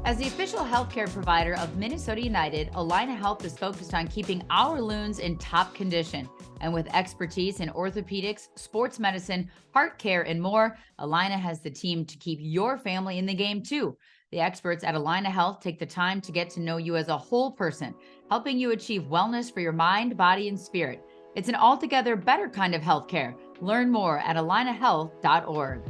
As the official healthcare provider of Minnesota United, Allina Health is focused on keeping our loons in top condition. And with expertise in orthopedics, sports medicine, heart care, and more, Allina has the team to keep your family in the game too. The experts at Allina Health take the time to get to know you as a whole person, helping you achieve wellness for your mind, body, and spirit. It's an altogether better kind of healthcare. Learn more at allinahealth.org.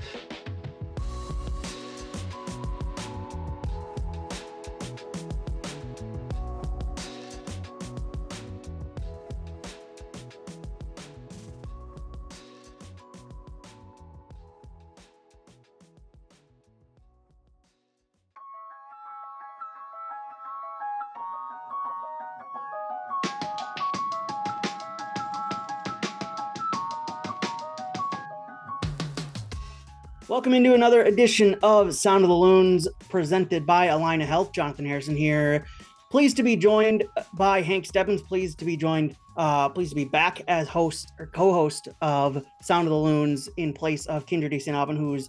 Welcome into another edition of Sound of the Loons presented by Allina Health. Jonathan Harrison here. Pleased to be joined by Hank Stebbins. Pleased to be back as host or co-host of Sound of the Loons in place of Kendra De St. Alban, who's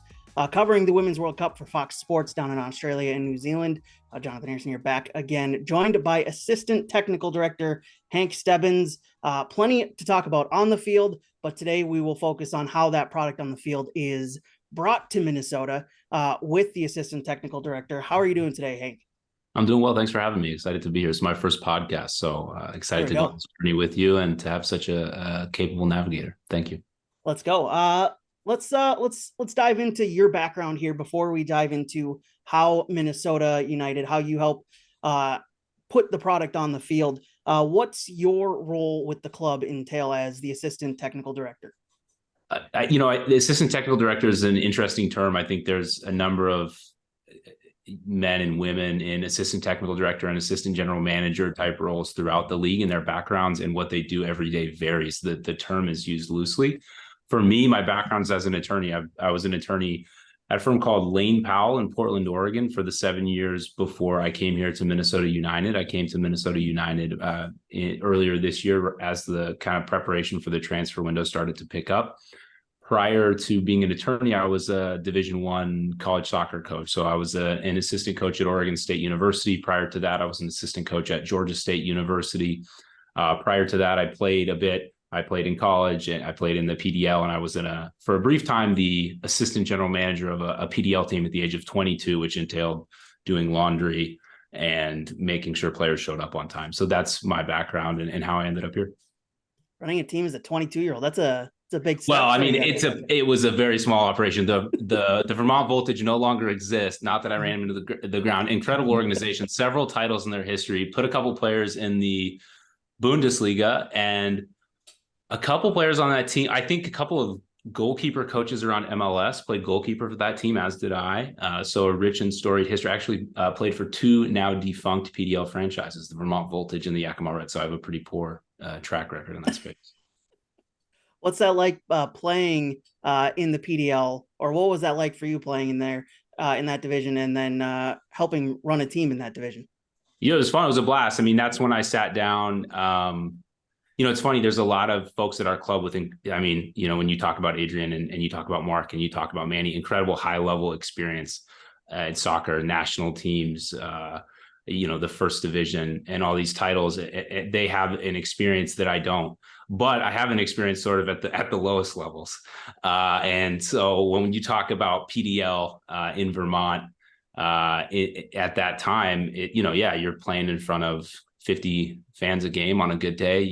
covering the Women's World Cup for Fox Sports down in Australia and New Zealand. Jonathan Harrison here, back again, joined by Assistant Technical Director Hank Stebbins. Plenty to talk about on the field, but today we will focus on how that product on the field is brought to Minnesota with the Assistant Technical Director. How are you doing today, Hank? I'm doing well. Thanks for having me. Excited to be here. It's my first podcast, so excited to go on this journey with you and to have such a capable navigator. Thank you. Let's go. Let's dive into your background here before we dive into how Minnesota United, how you help put the product on the field. What's your role with the club entail as the Assistant Technical Director? The assistant technical director is an interesting term. I think there's a number of men and women in assistant technical director and assistant general manager type roles throughout the league, and their backgrounds and what they do every day varies. The term is used loosely. For me, my background's as an attorney. I was an attorney at a firm called Lane Powell in Portland, Oregon for the 7 years before I came here to Minnesota United. I came to Minnesota United earlier this year as the kind of preparation for the transfer window started to pick up. Prior to being an attorney, I was a Division I college soccer coach. So I was an assistant coach at Oregon State University. Prior to that, I was an assistant coach at Georgia State University. Prior to that, I played a bit. I played in college and I played in the PDL, and I was for a brief time, the assistant general manager of a PDL team at the age of 22, which entailed doing laundry and making sure players showed up on time. So that's my background and how I ended up here. Running a team as a 22-year-old, that's a big step. Well, I mean, it was a very small operation. The Vermont Voltage no longer exists. Not that I ran into the ground. Incredible organization, several titles in their history, put a couple players in the Bundesliga, and a couple players on that team. I think a couple of goalkeeper coaches are on MLS, played goalkeeper for that team, as did I. So a rich and storied history. Actually played for two now defunct PDL franchises, the Vermont Voltage and the Yakima Reds. So I have a pretty poor track record in that space. What's that like playing in the PDL, or what was that like for you playing in there in that division, and then helping run a team in that division? It was fun. It was a blast. I mean, that's when I sat down. It's funny. There's a lot of folks at our club when you talk about Adrian and you talk about Mark and you talk about Manny, incredible high level experience in soccer, national teams, the first division and all these titles. They have an experience that I don't. But I have an experience sort of at the lowest levels. And so when you talk about PDL in Vermont at that time, you're playing in front of 50 fans a game on a good day.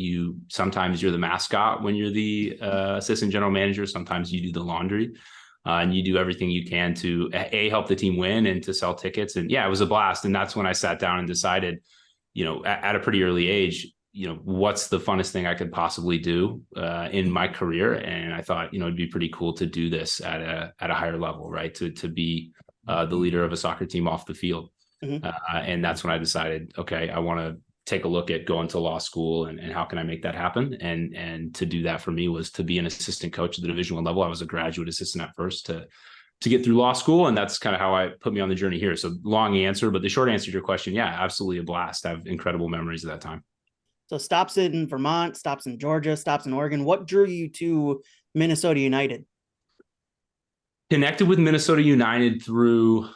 Sometimes you're the mascot when you're the assistant general manager. Sometimes you do the laundry and you do everything you can to help the team win and to sell tickets. And yeah, it was a blast. And that's when I sat down and decided, at a pretty early age, what's the funnest thing I could possibly do in my career? And I thought, it'd be pretty cool to do this at a higher level, right? To be the leader of a soccer team off the field. Mm-hmm. And that's when I decided, okay, I want to take a look at going to law school and how can I make that happen? And to do that for me was to be an assistant coach at the Division I level. I was a graduate assistant at first to get through law school. And that's kind of how I put me on the journey here. So long answer, but the short answer to your question, yeah, absolutely a blast. I have incredible memories of that time. So stops in Vermont, stops in Georgia, stops in Oregon. What drew you to Minnesota United? Connected with Minnesota United through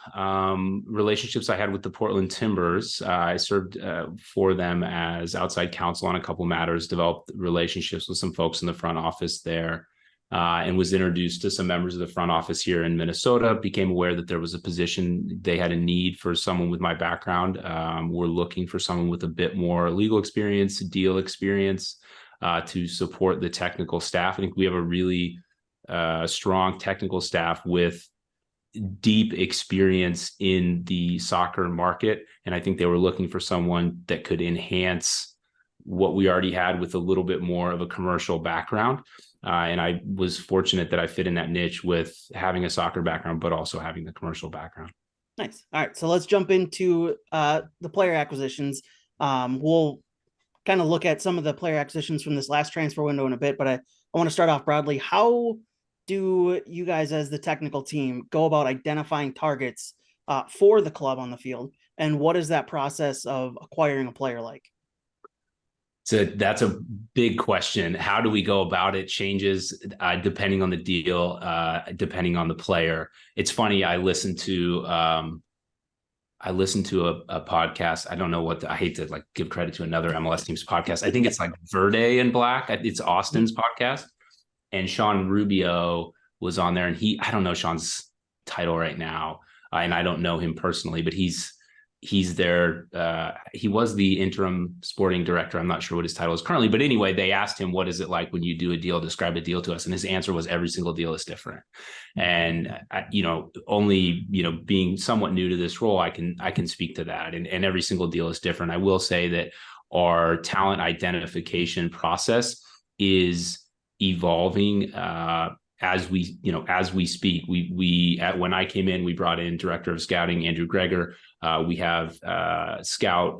relationships I had with the Portland Timbers. I served for them as outside counsel on a couple matters, developed relationships with some folks in the front office there, and was introduced to some members of the front office here in Minnesota, became aware that there was a position, they had a need for someone with my background. We're looking for someone with a bit more legal experience, deal experience, to support the technical staff. I think we have a really strong technical staff with deep experience in the soccer market. And I think they were looking for someone that could enhance what we already had with a little bit more of a commercial background. And I was fortunate that I fit in that niche with having a soccer background, but also having the commercial background. Nice. All right. So let's jump into the player acquisitions. We'll kind of look at some of the player acquisitions from this last transfer window in a bit, but I want to start off broadly. How do you guys as the technical team go about identifying targets for the club on the field? And what is that process of acquiring a player like? So that's a big question. How do we go about it? Changes depending on the deal, depending on the player. It's funny. I listened to a podcast. I don't know I hate to like give credit to another MLS team's podcast. I think it's like Verde and Black. It's Austin's podcast. And Sean Rubio was on there, and I don't know Sean's title right now, and I don't know him personally, but he's there. He was the interim sporting director. I'm not sure what his title is currently, but anyway, they asked him, what is it like when you do a deal? Describe a deal to us. And his answer was every single deal is different. And, only, being somewhat new to this role, I can speak to that. And every single deal is different. I will say that our talent identification process is evolving as we speak. When I came in, we brought in director of scouting Andrew Greger. We have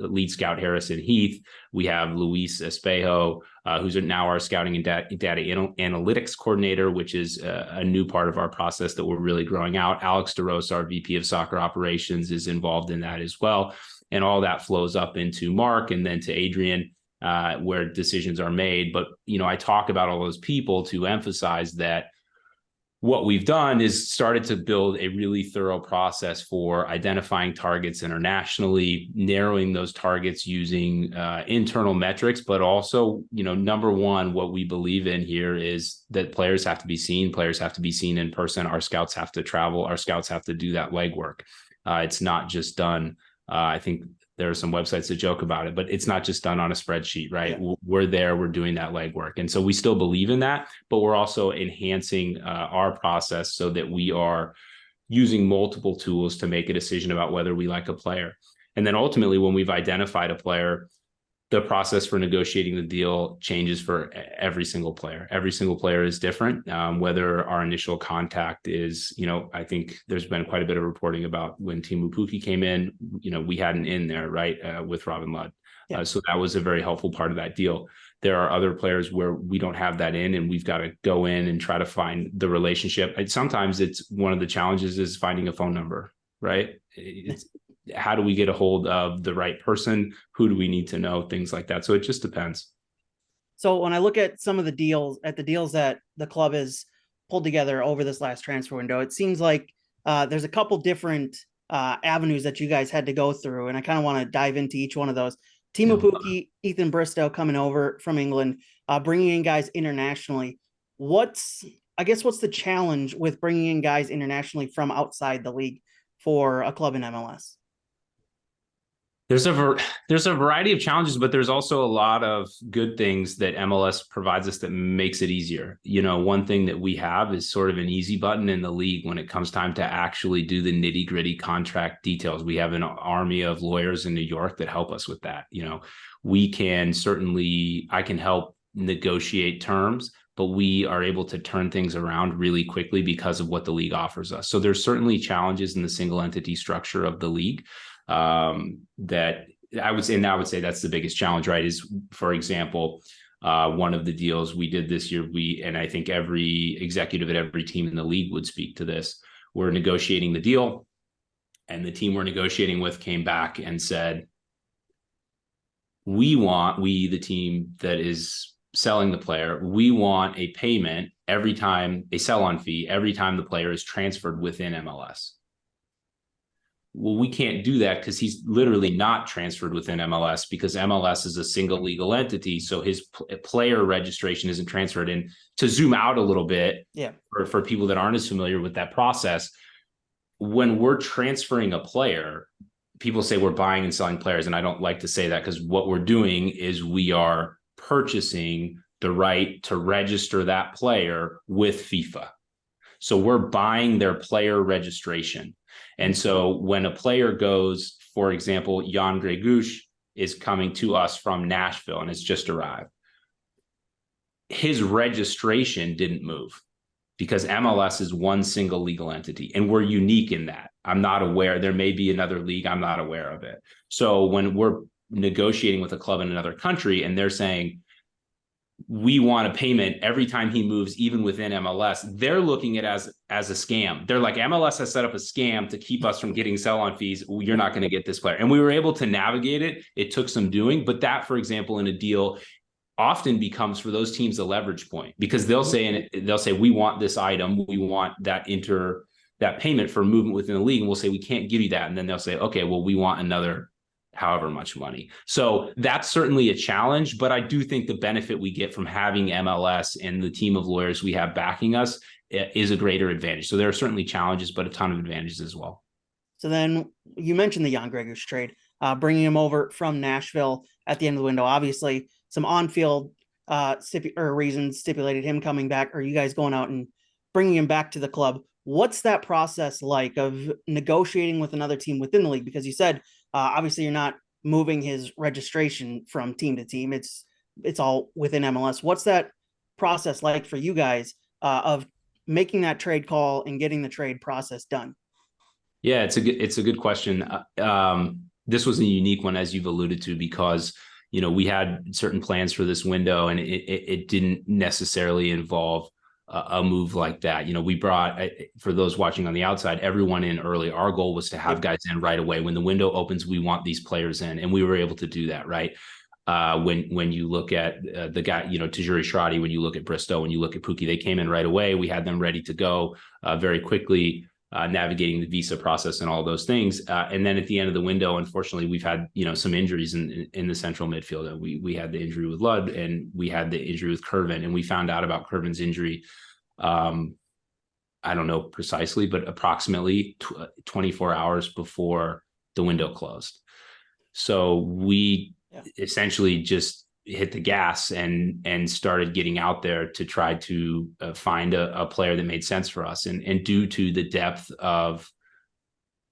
lead scout Harrison Heath. We have Luis Espejo, who's now our scouting and data analytics coordinator, which is a new part of our process that we're really growing out. Alex DeRosa, our VP of soccer operations, is involved in that as well. And all that flows up into Mark and then to Adrian, where decisions are made. But, I talk about all those people to emphasize that what we've done is started to build a really thorough process for identifying targets internationally, narrowing those targets using internal metrics, but also, number one, what we believe in here is that players have to be seen. Players have to be seen in person. Our scouts have to travel. Our scouts have to do that legwork. It's not just done. I think there are some websites that joke about it, but it's not just done on a spreadsheet, right? Yeah. We're there, we're doing that legwork. And so we still believe in that, but we're also enhancing our process so that we are using multiple tools to make a decision about whether we like a player. And then ultimately, when we've identified a player, the process for negotiating the deal changes for every single player. Every single player is different. Whether our initial contact is, I think there's been quite a bit of reporting about when Teemu Pukki came in, we had an in there, right, with Robin Ludd. Yeah. So that was a very helpful part of that deal. There are other players where we don't have that in, and we've got to go in and try to find the relationship. And sometimes it's one of the challenges is finding a phone number, right? How do we get a hold of the right person? Who do we need to know? Things like that. So it just depends. So when I look at some of the deals that the club has pulled together over this last transfer window, it seems like there's a couple different avenues that you guys had to go through. And I kind of want to dive into each one of those. Teemu Pukki, Ethan Bristow coming over from England, bringing in guys internationally. What's the challenge with bringing in guys internationally from outside the league for a club in MLS? There's a variety of challenges, but there's also a lot of good things that MLS provides us that makes it easier. One thing that we have is sort of an easy button in the league when it comes time to actually do the nitty gritty contract details. We have an army of lawyers in New York that help us with that. I can help negotiate terms, but we are able to turn things around really quickly because of what the league offers us. So there's certainly challenges in the single entity structure of the league. That I would say that's the biggest challenge, right? Is, for example, one of the deals we did this year, and I think every executive at every team in the league would speak to this. We're negotiating the deal, and the team we're negotiating with came back and said, we, the team that is selling the player, we want a payment every time, a sell-on fee every time the player is transferred within MLS. Well, we can't do that because he's literally not transferred within MLS, because MLS is a single legal entity. So his player registration isn't transferred. And to zoom out a little bit, for people that aren't as familiar with that process, when we're transferring a player, people say we're buying and selling players. And I don't like to say that, because what we're doing is we are purchasing the right to register that player with FIFA. So we're buying their player registration. And so when a player goes, for example, Jan Gregush is coming to us from Nashville and has just arrived, his registration didn't move because MLS is one single legal entity, and we're unique in that. I'm not aware. There may be another league. I'm not aware of it. So when we're negotiating with a club in another country and they're saying, we want a payment every time he moves, even within MLS, they're looking at it as a scam. They're like, MLS has set up a scam to keep us from getting sell-on fees. You're not going to get this player. And we were able to navigate it. It took some doing, but that, for example, in a deal often becomes for those teams a leverage point, because they'll say, we want this item. We want that payment for movement within the league. And we'll say, we can't give you that. And then they'll say, okay, well, we want another however much money. So that's certainly a challenge, but I do think the benefit we get from having MLS and the team of lawyers we have backing us is a greater advantage. So there are certainly challenges, but a ton of advantages as well. So then you mentioned the Jan Gregush trade, bringing him over from Nashville at the end of the window. Obviously, some on-field reasons stipulated him coming back, or you guys going out and bringing him back to the club. What's that process like of negotiating with another team within the league? Because you said, obviously, you're not moving his registration from team to team. It's all within MLS. What's that process like for you guys of making that trade call and getting the trade process done? Yeah, it's a good question. This was a unique one, as you've alluded to, because we had certain plans for this window, and it didn't necessarily involve a move like that. We brought, for those watching on the outside, everyone in early. Our goal was to have guys in right away. When the window opens, we want these players in, and we were able to do that, right? When you look at the guy, Tajuri Shradi, when you look at Bristow, when you look at Pookie, they came in right away. We had them ready to go very quickly, navigating the visa process and all those things. And then at the end of the window, unfortunately, we've had some injuries in the central midfield. We had the injury with Ludd, and we had the injury with Curvin, and we found out about Curvin's injury. I don't know precisely, but approximately 24 hours before the window closed. So we essentially just hit the gas and started getting out there to try to find a player that made sense for us. And due to the depth of,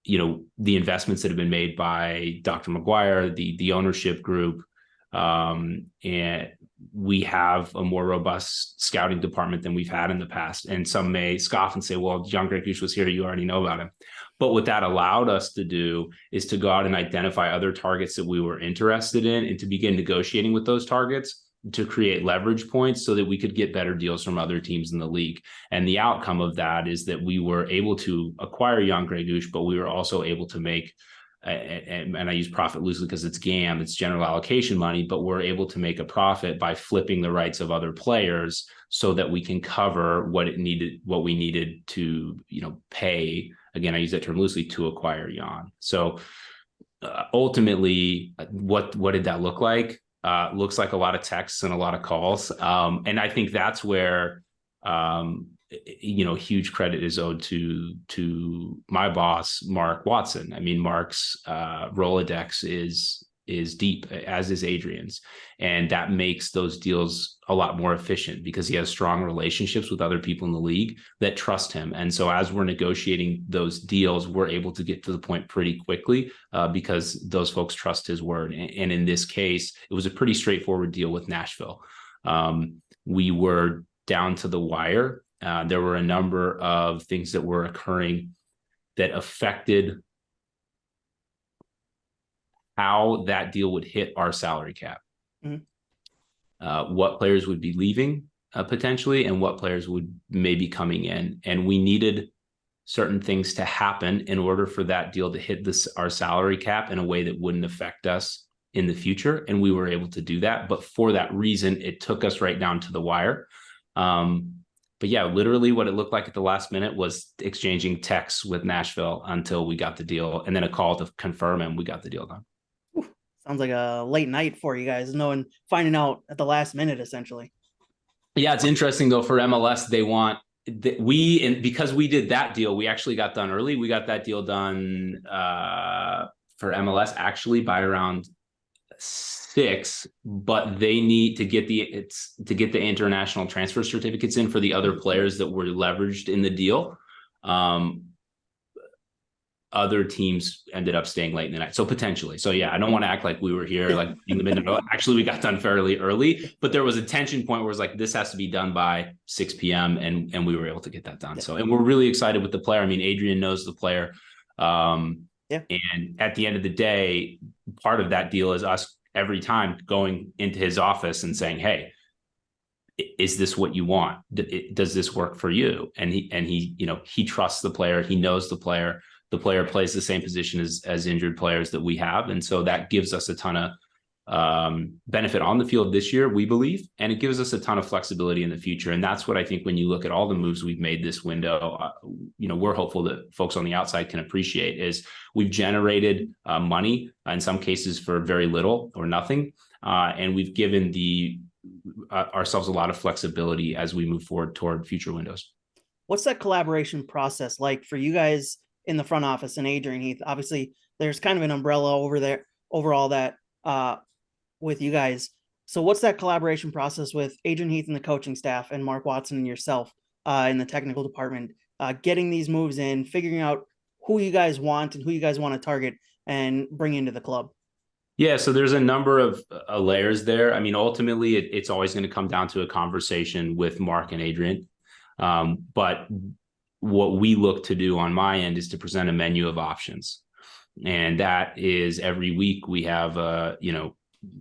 the investments that have been made by Dr. McGuire, the ownership group, and we have a more robust scouting department than we've had in the past. And some may scoff and say, well, Jan Gregush was here, you already know about him. But what that allowed us to do is to go out and identify other targets that we were interested in, and to begin negotiating with those targets to create leverage points so that we could get better deals from other teams in the league. And the outcome of that is that we were able to acquire Jan Gregush, but we were also able to make, and I use profit loosely because it's GAM, it's general allocation money, but we're able to make a profit by flipping the rights of other players so that we can cover what we needed to, pay. Again, I use that term loosely, to acquire Jan. So ultimately, what did that look like? Looks like a lot of texts and a lot of calls. And I think that's where, huge credit is owed to my boss, Mark Watson. I mean, Mark's Rolodex is deep, as is Adrian's. And that makes those deals a lot more efficient because he has strong relationships with other people in the league that trust him. And so as we're negotiating those deals, we're able to get to the point pretty quickly because those folks trust his word. And in this case, it was a pretty straightforward deal with Nashville. We were down to the wire. There were a number of things that were occurring that affected how that deal would hit our salary cap. Mm-hmm. What players would be leaving potentially, and what players would maybe coming in. And we needed certain things to happen in order for that deal to hit our salary cap in a way that wouldn't affect us in the future. And we were able to do that. But for that reason, it took us right down to the wire. But yeah, literally what it looked like at the last minute was exchanging texts with Nashville until we got the deal, and then a call to confirm, and we got the deal done. Sounds like a late night for you guys, finding out at the last minute, essentially. Yeah, it's interesting though. For MLS, they want because we did that deal, we actually got done early. We got that deal done for MLS actually by around 6, but they need to get the international transfer certificates in for the other players that were leveraged in the deal. Other teams ended up staying late in the night. So potentially. So yeah, I don't want to act like we were here like in the middle. Actually, we got done fairly early, but there was a tension point where it's like, this has to be done by 6 p.m. And we were able to get that done. So, and we're really excited with the player. I mean, Adrian knows the player. And at the end of the day, part of that deal is us every time going into his office and saying, hey, is this what you want? Does this work for you? And he trusts the player. He knows the player. The player plays the same position as injured players that we have. And so that gives us a ton of benefit on the field this year, we believe, and it gives us a ton of flexibility in the future. And that's what I think when you look at all the moves we've made this window, we're hopeful that folks on the outside can appreciate is we've generated money in some cases for very little or nothing. And we've given ourselves a lot of flexibility as we move forward toward future windows. What's that collaboration process like for you guys in the front office and Adrian Heath? Obviously, there's kind of an umbrella over all that with you guys. So what's that collaboration process with Adrian Heath and the coaching staff and Mark Watson and yourself in the technical department, getting these moves in, figuring out who you guys want and who you guys want to target and bring into the club? Yeah, so there's a number of layers there. I mean, ultimately, it's always going to come down to a conversation with Mark and Adrian. But what we look to do on my end is to present a menu of options. And that is every week we have,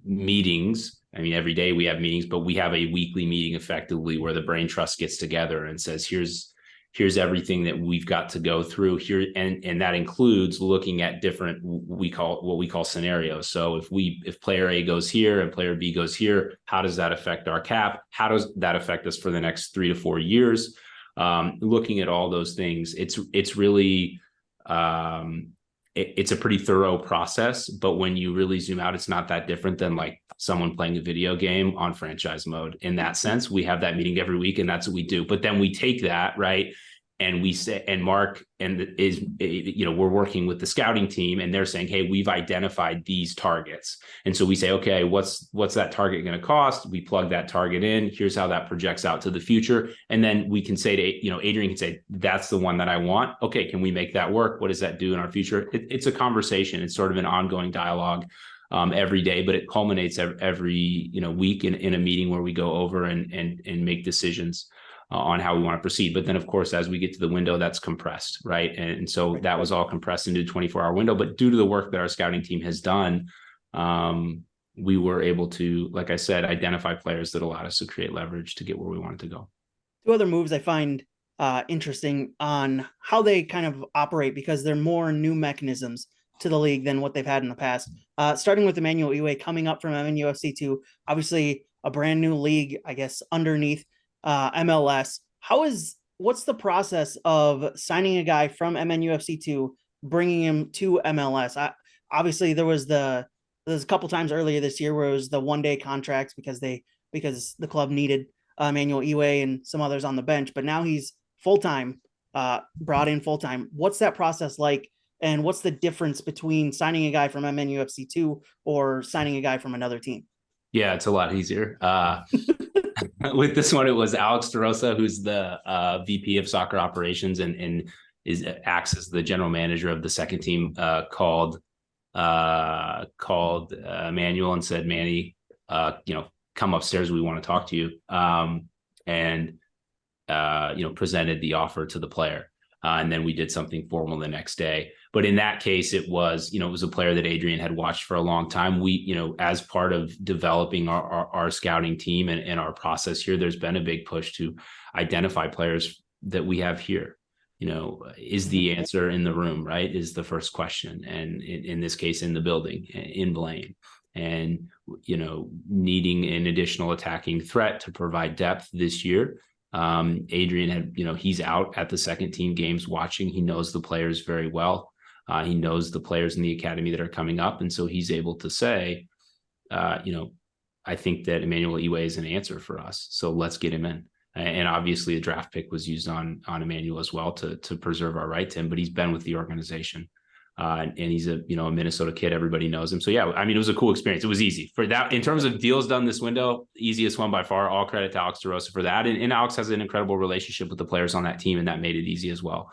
meetings. I mean, every day we have meetings, but we have a weekly meeting effectively where the brain trust gets together and says, here's everything that we've got to go through here. And that includes looking at different, what we call scenarios. So if player A goes here and player B goes here, how does that affect our cap? How does that affect us for the next 3 to 4 years? Looking at all those things, it's really, it's a pretty thorough process, but when you really zoom out, it's not that different than like someone playing a video game on franchise mode. In that sense, we have that meeting every week and that's what we do. But then we take that, right, and we say, and Mark we're working with the scouting team and they're saying, hey, we've identified these targets. And so we say, okay, what's that target going to cost? We plug that target in. Here's how that projects out to the future. And then we can say to, Adrian can say, that's the one that I want. Okay, can we make that work? What does that do in our future? It's a conversation. It's sort of an ongoing dialogue every day, but it culminates every week in a meeting where we go over and make decisions on how we want to proceed. But then, of course, as we get to the window, that's compressed, right? And so that was all compressed into a 24-hour window. But due to the work that our scouting team has done, we were able to, like I said, identify players that allowed us to create leverage to get where we wanted to go. 2 other moves I find interesting on how they kind of operate, because they're more new mechanisms to the league than what they've had in the past. Starting with Emmanuel Eway coming up from MNUFC to obviously a brand new league, I guess, underneath MLS. What's the process of signing a guy from MNUFC to bringing him to MLS? Obviously there's a couple times earlier this year where it was the 1-day contracts because the club needed Emmanuel Eway and some others on the bench, but now he's full-time, brought in full-time. What's that process like? And what's the difference between signing a guy from MNUFC 2 or signing a guy from another team? Yeah, it's a lot easier. With this one, it was Alex DeRosa, who's the VP of soccer operations and acts as the general manager of the second team, called Emmanuel and said, Manny, come upstairs. We want to talk to you. And presented the offer to the player. And then we did something formal the next day. But in that case, it was a player that Adrian had watched for a long time. We, as part of developing our scouting team and our process here, there's been a big push to identify players that we have here. Is the answer in the room, right? Is the first question. And in this case, in the building, in Blaine. and, needing an additional attacking threat to provide depth this year. Adrian had, he's out at the second team games watching. He knows the players very well. He knows the players in the academy that are coming up. And so he's able to say, I think that Emmanuel Eway is an answer for us. So let's get him in. And obviously the draft pick was used on Emmanuel as well to preserve our right to him, but he's been with the organization. And he's a Minnesota kid. Everybody knows him. So yeah, I mean, it was a cool experience. It was easy for that in terms of deals done this window. Easiest one by far. All credit to Alex DeRosa for that. And Alex has an incredible relationship with the players on that team, and that made it easy as well.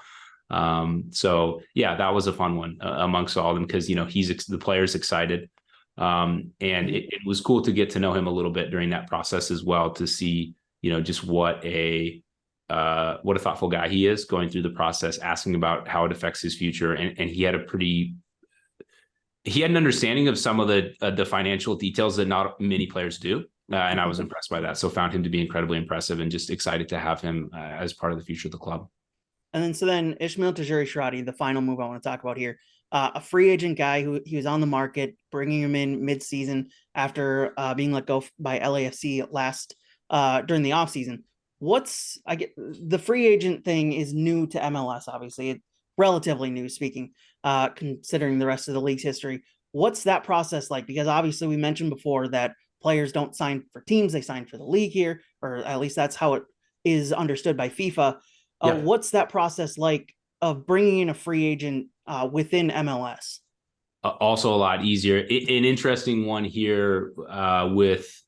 So yeah, that was a fun one amongst all of them because the player's excited, and it was cool to get to know him a little bit during that process as well, to see just what a thoughtful guy he is going through the process, asking about how it affects his future. And he had an understanding of some of the financial details that not many players do. And I was impressed by that. So found him to be incredibly impressive and just excited to have him as part of the future of the club. And then Ismail Tajiri-Shradi, the final move I want to talk about here, a free agent guy who he was on the market, bringing him in mid-season after being let go by LAFC during the offseason. The free agent thing is new to MLS, obviously. It's relatively new, speaking, considering the rest of the league's history. What's that process like? Because obviously we mentioned before that players don't sign for teams, they sign for the league here, or at least that's how it is understood by FIFA. What's that process like of bringing in a free agent within MLS? Also a lot easier. An interesting one here with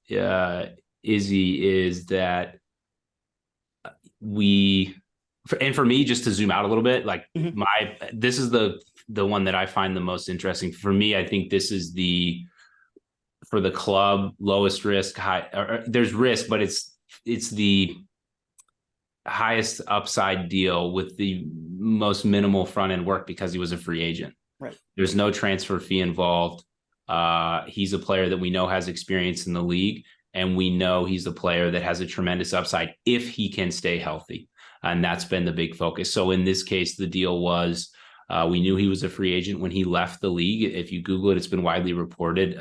Izzy is that for me, just to zoom out a little bit, like this is the one that I find the most interesting. For me, I think this is for the club, lowest risk, there's risk, but it's the highest upside deal with the most minimal front end work because he was a free agent. Right. There's no transfer fee involved. He's a player that we know has experience in the league, and we know he's a player that has a tremendous upside if he can stay healthy. And that's been the big focus. So in this case, the deal was, we knew he was a free agent when he left the league. If you Google it, it's been widely reported.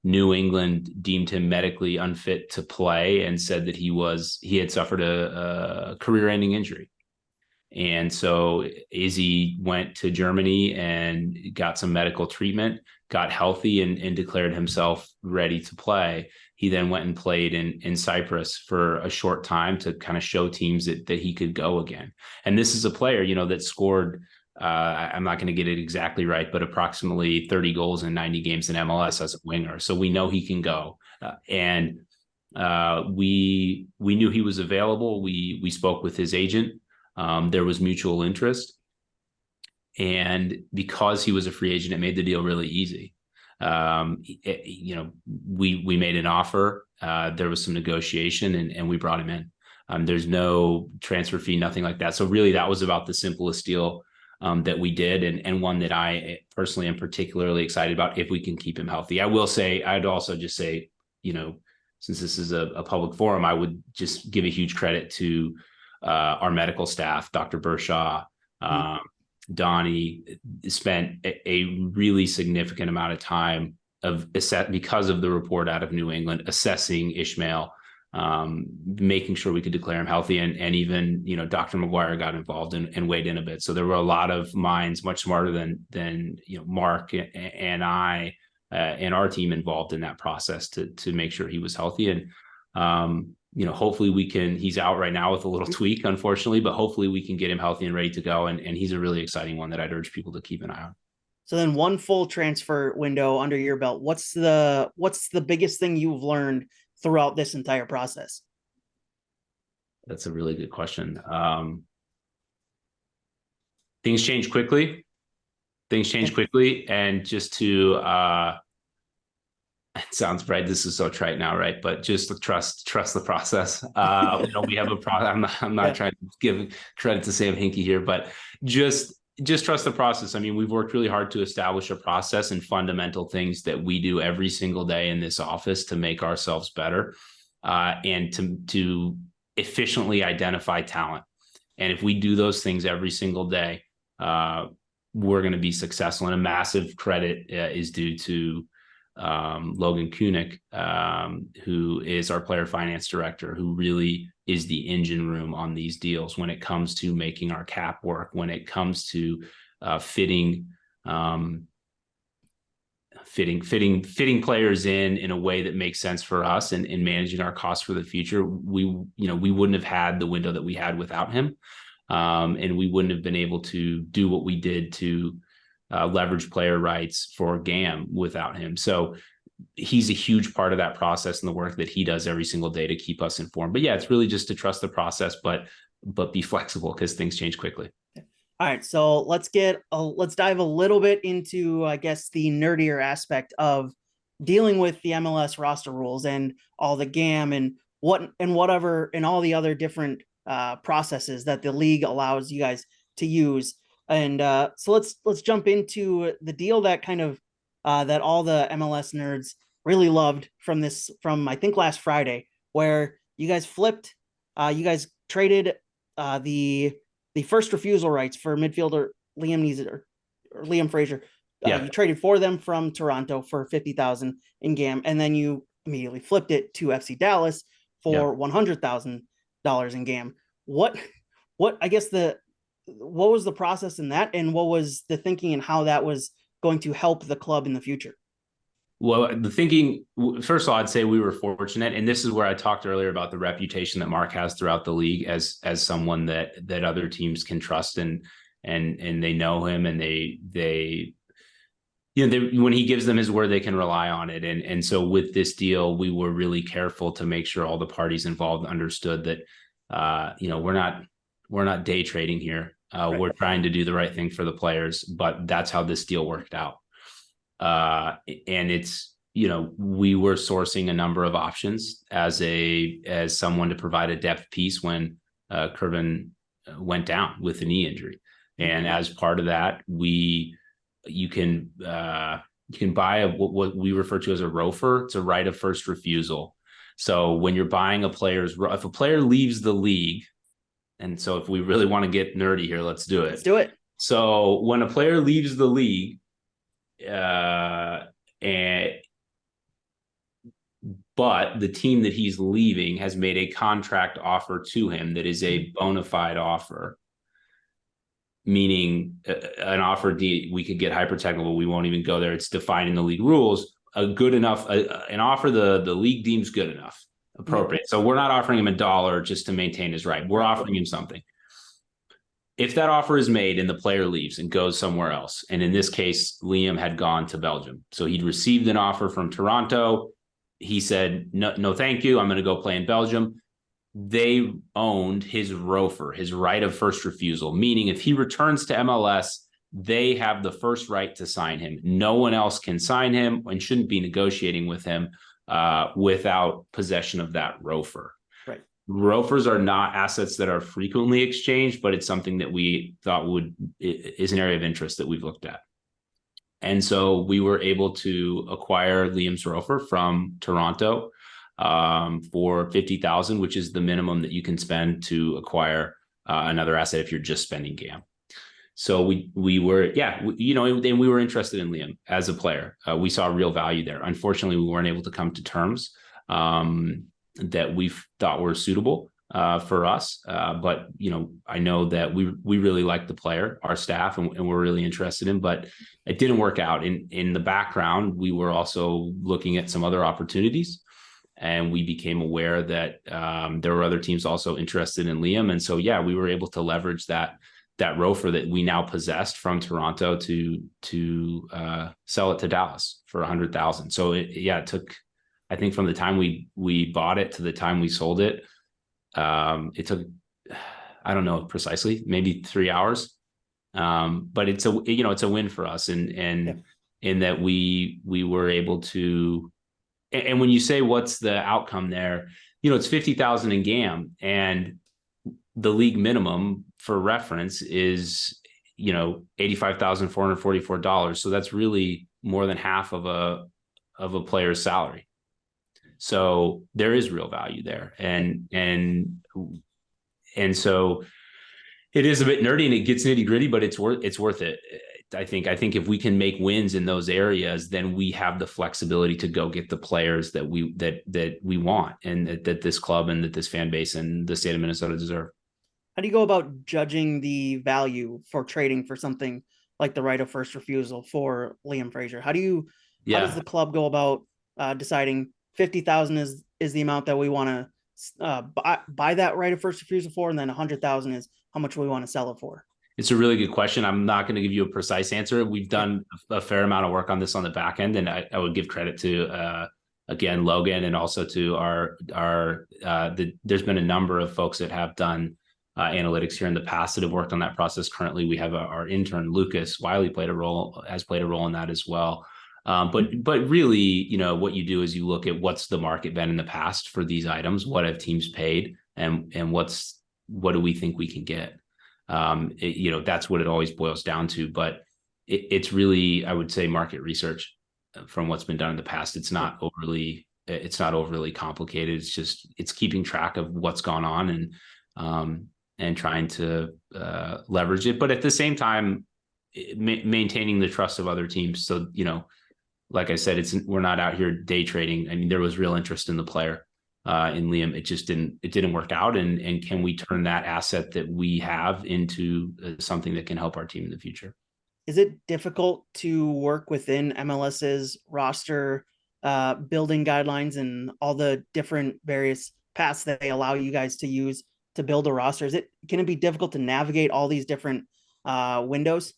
New England deemed him medically unfit to play and said that he had suffered a career-ending injury. And so Izzy went to Germany and got some medical treatment, got healthy, and declared himself ready to play. He then went and played in Cyprus for a short time to kind of show teams that he could go again. And this is a player, that scored, I'm not going to get it exactly right, but approximately 30 goals in 90 games in MLS as a winger. So we know he can go. And we knew he was available. We spoke with his agent. There was mutual interest. And because he was a free agent, it made the deal really easy. We made an offer. There was some negotiation, and we brought him in. There's no transfer fee, nothing like that. So really that was about the simplest deal that we did, and one that I personally am particularly excited about if we can keep him healthy. I'd also just say, since this is a public forum, I would just give a huge credit to our medical staff. Dr. Bershaw, Donnie spent a really significant amount of time because of the report out of New England, assessing Ishmael, making sure we could declare him healthy. And even, Dr. McGuire got involved and weighed in a bit. So there were a lot of minds much smarter than Mark and I and our team involved in that process to make sure he was healthy. And, hopefully he's out right now with a little tweak, unfortunately, but hopefully we can get him healthy and ready to go. And he's a really exciting one that I'd urge people to keep an eye on. So then one full transfer window under your belt, what's the biggest thing you've learned throughout this entire process? That's a really good question. Things change quickly. And just to, it sounds right, this is so trite now, right? But just to trust the process. We have a process. I'm not trying to give credit to Sam Hinkie here, but just trust the process. I mean, we've worked really hard to establish a process and fundamental things that we do every single day in this office to make ourselves better, and to efficiently identify talent. And if we do those things every single day, we're going to be successful. And a massive credit is due to Logan Kunick, who is our player finance director, who really is the engine room on these deals when it comes to making our cap work, when it comes to fitting players in a way that makes sense for us and managing our costs for the future. We wouldn't have had the window that we had without him. And we wouldn't have been able to do what we did to leverage player rights for GAM without him. So he's a huge part of that process and the work that he does every single day to keep us informed. But yeah, it's really just to trust the process, but be flexible because things change quickly. All right, so let's dive a little bit into, I guess, the nerdier aspect of dealing with the MLS roster rules and all the GAM and whatever and all the other different processes that the league allows you guys to use. And so let's jump into the deal that kind of that all the MLS nerds really loved from I think last Friday, where you guys traded the first refusal rights for midfielder Liam Neeson or Liam Fraser. You traded for them from Toronto for $50,000 in GAM, and then you immediately flipped it to FC Dallas for $100,000 in GAM. What was the process in that, and what was the thinking and how that was going to help the club in the future? Well, the thinking, first of all, I'd say we were fortunate. And this is where I talked earlier about the reputation that Mark has throughout the league as someone that other teams can trust and they know him, and they when he gives them his word, they can rely on it. And so with this deal, we were really careful to make sure all the parties involved understood that, we're not day trading here. Right. We're trying to do the right thing for the players, but that's how this deal worked out. And it's, we were sourcing a number of options as someone to provide a depth piece when Kervin went down with a knee injury. And as part of that, you can buy what we refer to as a ROFR. It's a right of first refusal. So when you're buying if a player leaves the league, and so if we really want to get nerdy here, let's do it. Let's do it. So when a player leaves the league, but the team that he's leaving has made a contract offer to him that is a bona fide offer, meaning an offer we could get hyper technical. We won't even go there. It's defined in the league rules. An offer the league deems good enough, appropriate. Mm-hmm. So we're not offering him $1 just to maintain his right. We're offering him something. If that offer is made and the player leaves and goes somewhere else, and in this case, Liam had gone to Belgium. So he'd received an offer from Toronto. He said, no, thank you. I'm going to go play in Belgium. They owned his ROFR, his right of first refusal, meaning if he returns to MLS, they have the first right to sign him. No one else can sign him and shouldn't be negotiating with him without possession of that ROFR. ROFRs are not assets that are frequently exchanged, but it's something that we thought is an area of interest that we've looked at. And so we were able to acquire Liam's ROFR from Toronto for $50,000, which is the minimum that you can spend to acquire another asset if you're just spending GAM. So we were interested in Liam as a player. We saw real value there. Unfortunately, we weren't able to come to terms that we thought were suitable for us. But, I know that we really like the player, our staff, and we're really interested in, but it didn't work out. In the background, we were also looking at some other opportunities, and we became aware that there were other teams also interested in Liam. And so, we were able to leverage that ROFR that we now possessed from Toronto to sell it to Dallas for $100,000. So it took, I think, from the time we bought it to the time we sold it, it took, I don't know precisely, maybe 3 hours. But it's a win for us, in that we were able to. And when you say what's the outcome there, it's $50,000 in GAM, and the league minimum for reference is $85,444. So that's really more than half of a player's salary. So there is real value there. And so it is a bit nerdy and it gets nitty gritty, but it's worth it. I think if we can make wins in those areas, then we have the flexibility to go get the players that we want, and that this club and that this fan base and the state of Minnesota deserve. How do you go about judging the value for trading for something like the right of first refusal for Liam Frazier? How does the club go about deciding 50,000 is the amount that we want to buy that right of first refusal for, and then 100,000 is how much we want to sell it for? It's a really good question. I'm not going to give you a precise answer. We've done a fair amount of work on this on the back end, and I would give credit to again Logan, and also to there's been a number of folks that have done analytics here in the past that have worked on that process. Currently, we have our intern Lucas Wiley has played a role in that as well. But really, you know, what you do is you look at what's the market been in the past for these items, what have teams paid, and what do we think we can get. You know, that's what it always boils down to. But it's really, I would say, market research from what's been done in the past. It's not overly complicated. It's keeping track of what's gone on and trying to leverage it, but at the same time, maintaining the trust of other teams. So, you know, like I said, we're not out here day trading. I mean, there was real interest in the player, in Liam. It just didn't work out. And can we turn that asset that we have into something that can help our team in the future? Is it difficult to work within MLS's roster building guidelines and all the different various paths that they allow you guys to use to build a roster? Can it be difficult to navigate all these different windows?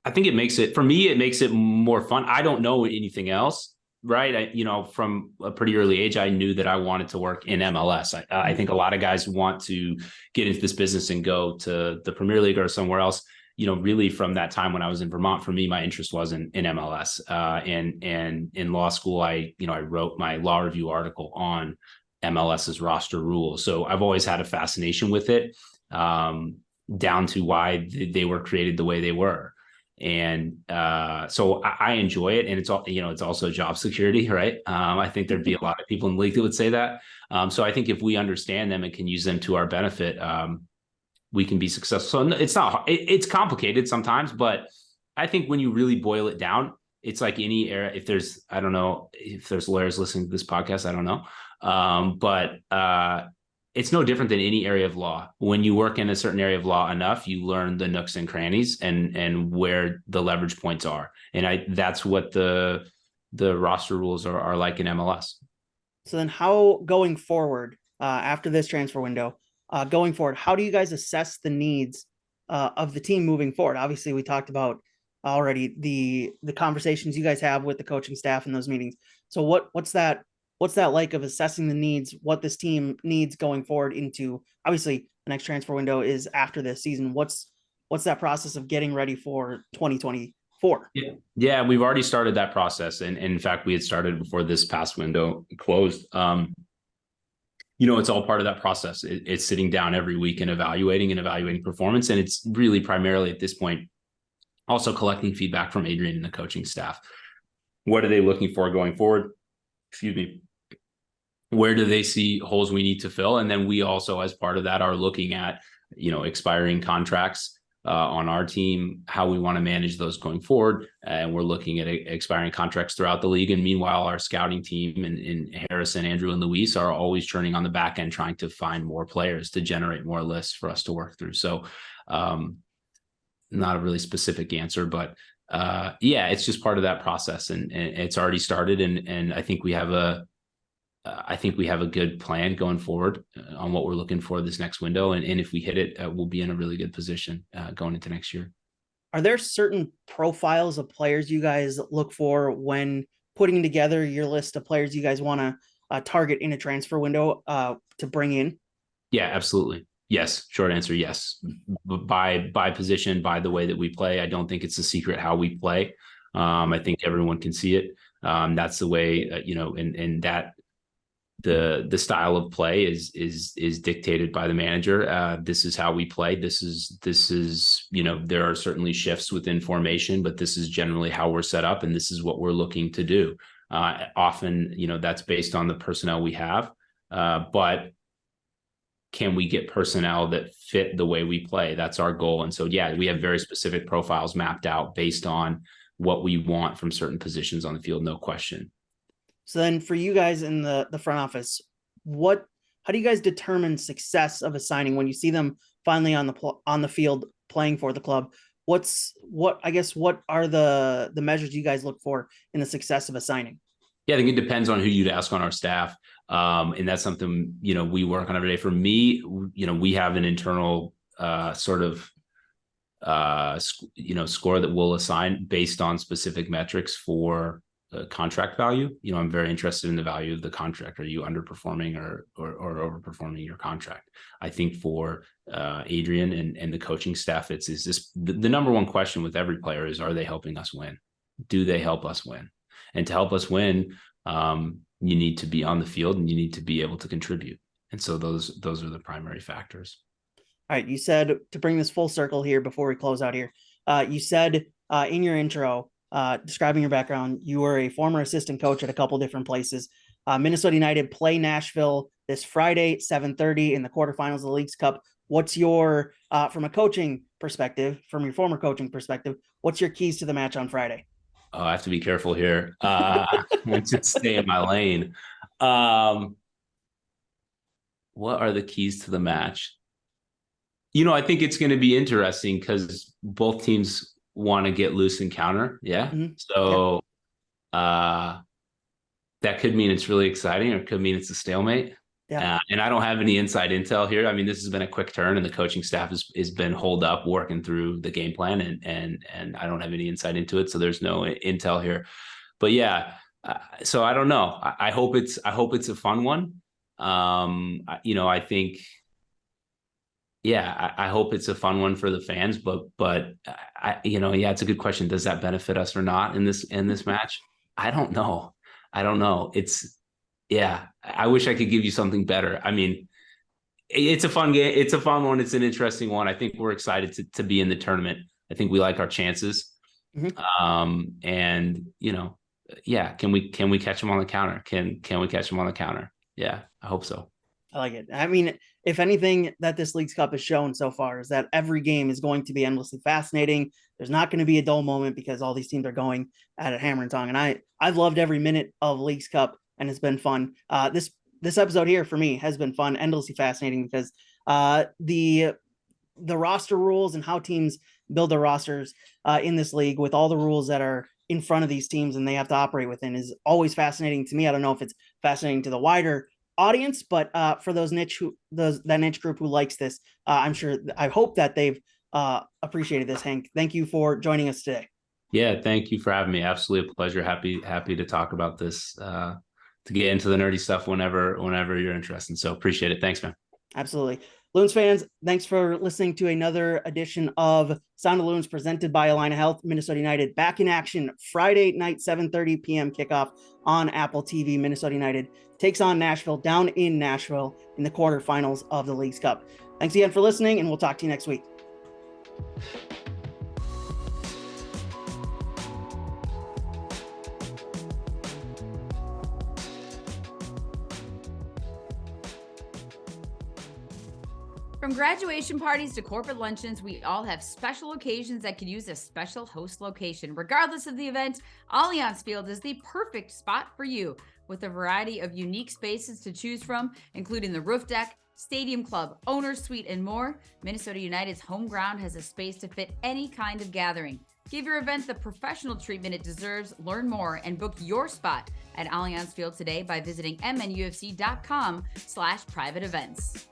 I think it makes it more fun. I don't know anything else, right? From a pretty early age, I knew that I wanted to work in MLS. I think a lot of guys want to get into this business and go to the Premier League or somewhere else. You know, really from that time when I was in Vermont, for me, my interest was in MLS. And in law school, I wrote my law review article on MLS's roster rules. So I've always had a fascination with it, down to why they were created the way they were. And so I enjoy it. And it's also job security, right? I think there'd be a lot of people in the league that would say that. So I think if we understand them and can use them to our benefit, we can be successful. So it's complicated sometimes, but I think when you really boil it down, it's like any area. I don't know if there's lawyers listening to this podcast, I don't know. But it's no different than any area of law. When you work in a certain area of law enough, you learn the nooks and crannies and where the leverage points are. And that's what the roster rules are like in MLS. So then how going forward, after this transfer window, going forward, how do you guys assess the needs of the team moving forward? Obviously, we talked about already the conversations you guys have with the coaching staff in those meetings. So what's that like of assessing the needs, what this team needs going forward into, obviously the next transfer window is after this season. What's that process of getting ready for 2024? Yeah, we've already started that process. And in fact, we had started before this past window closed. It's all part of that process. It's sitting down every week and evaluating performance. And it's really primarily at this point, also collecting feedback from Adrian and the coaching staff. What are they looking for going forward? Excuse me. Where do they see holes we need to fill? And then we also, as part of that, are looking at, expiring contracts on our team, how we want to manage those going forward. And we're looking at expiring contracts throughout the league. And meanwhile, our scouting team and Harrison, Andrew, and Luis are always churning on the back end, trying to find more players to generate more lists for us to work through. So not a really specific answer, but it's just part of that process, and it's already started. And I think we have a good plan going forward on what we're looking for this next window. And if we hit it, we'll be in a really good position going into next year. Are there certain profiles of players you guys look for when putting together your list of players you guys want to target in a transfer window to bring in? Yeah, absolutely. Yes. Short answer. Yes. By position, by the way that we play. I don't think it's a secret how we play. I think everyone can see it. That's the way, and that the style of play is dictated by the manager. This is how we play. This is, there are certainly shifts within formation, but this is generally how we're set up. And this is what we're looking to do. Often, that's based on the personnel we have. But can we get personnel that fit the way we play? That's our goal. And so, yeah, we have very specific profiles mapped out based on what we want from certain positions on the field, no question. So then for you guys in the front office, how do you guys determine success of a signing when you see them finally on the field playing for the club? What are the measures you guys look for in the success of a signing? Yeah, I think it depends on who you'd ask on our staff. And that's something, we work on every day. For me, we have an internal score that we'll assign based on specific metrics for contract value. I'm very interested in the value of the contract. Are you underperforming or overperforming your contract? I think for Adrian and the coaching staff, is this the number one question with every player is, are they helping us win? Do they help us win? And to help us win, you need to be on the field and you need to be able to contribute. And so those are the primary factors. All right. You said, to bring this full circle here before we close out here, you said in your intro, describing your background, you were a former assistant coach at a couple different places. Minnesota United play Nashville this Friday, 7:30 in the quarterfinals of the Leagues Cup. What's your, from a coaching perspective, from your former coaching perspective, what's your keys to the match on Friday? Oh, I have to be careful here. I should stay in my lane. What are the keys to the match? I think it's going to be interesting because both teams want to get loose and counter. Yeah. Mm-hmm. So that could mean it's really exciting, or it could mean it's a stalemate. Yeah. And I don't have any inside intel here. I mean, this has been a quick turn and the coaching staff has been holed up working through the game plan, and I don't have any insight into it. So there's no intel here, but yeah. So I don't know. I hope it's a fun one. I think, yeah, I hope it's a fun one for the fans, but it's a good question. Does that benefit us or not in this match? I don't know. Yeah, I wish I could give you something better. I mean, it's a fun game. It's a fun one. It's an interesting one. I think we're excited to be in the tournament. I think we like our chances. Mm-hmm. Yeah, can we catch them on the counter? Can we catch them on the counter? Yeah, I hope so. I like it. I mean, if anything that this Leagues Cup has shown so far is that every game is going to be endlessly fascinating. There's not going to be a dull moment because all these teams are going at it hammer and tong. And I've loved every minute of Leagues Cup, and it's been fun. This episode here for me has been fun, endlessly fascinating, because the roster rules and how teams build their rosters in this league with all the rules that are in front of these teams and they have to operate within is always fascinating to me. I don't know if it's fascinating to the wider audience, but for that niche group who likes this, I hope that they've appreciated this. Hank, thank you for joining us today. Yeah, thank you for having me. Absolutely a pleasure. Happy to talk about this, to get into the nerdy stuff whenever you're interested. So appreciate it. Thanks, man. Absolutely. Loons fans, thanks for listening to another edition of Sound of Loons presented by Allina Health. Minnesota United back in action Friday night, 7:30 p.m. kickoff on Apple TV. Minnesota United takes on Nashville down in Nashville in the quarterfinals of the Leagues Cup. Thanks again for listening, and we'll talk to you next week. From graduation parties to corporate luncheons, we all have special occasions that could use a special host location. Regardless of the event, Allianz Field is the perfect spot for you, with a variety of unique spaces to choose from, including the roof deck, stadium club, owner's suite, and more. Minnesota United's home ground has a space to fit any kind of gathering. Give your event the professional treatment it deserves. Learn more and book your spot at Allianz Field today by visiting MNUFC.com/private events.